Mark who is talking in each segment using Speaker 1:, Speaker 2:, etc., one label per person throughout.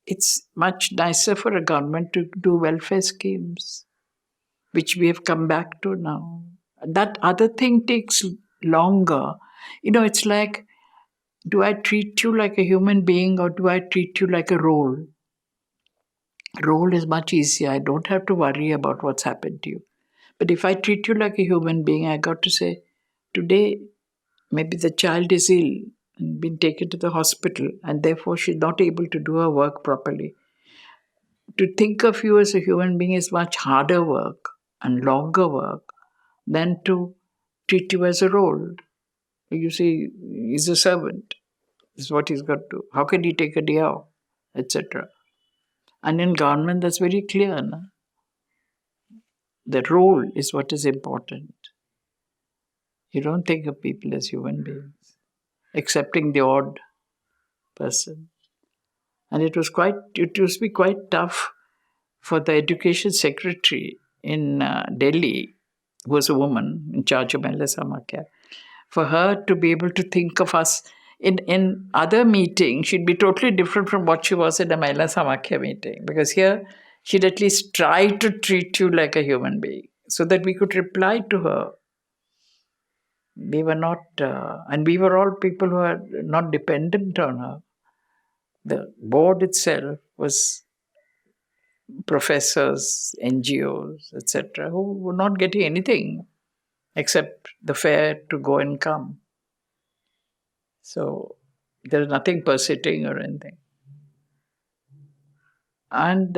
Speaker 1: It's much nicer for a government to do welfare schemes, which we have come back to now. That other thing takes longer. It's like, do I treat you like a human being or do I treat you like a role? Role is much easier. I don't have to worry about what's happened to you. But if I treat you like a human being, I got to say, today maybe the child is ill and been taken to the hospital and therefore she's not able to do her work properly. To think of you as a human being is much harder work and longer work than to treat you as a role. You see, he's a servant. This is what he's got to do. How can he take a day off, etc. And in government, that's very clear. No? The role is what is important. You don't think of people as human beings, accepting the odd person. And it used to be quite tough for the education secretary in Delhi, who was a woman in charge of Mitra-Tantra, for her to be able to think of us in other meetings, she'd be totally different from what she was in a Mitra-Tantra meeting. Because here, she'd at least try to treat you like a human being so that we could reply to her. We were not, and we were all people who are not dependent on her. The board itself was professors, NGOs, etc., who were not getting anything except the fare to go and come. So there is nothing per sitting or anything. And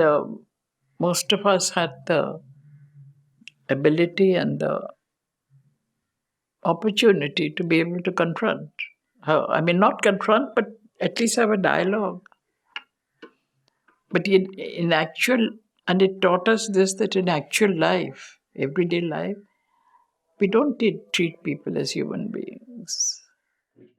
Speaker 1: most of us had the ability and the opportunity to be able to confront her. I mean, not confront, but at least have a dialogue. But in actual, and it taught us this, that in actual life, everyday life, we don't treat people as human beings.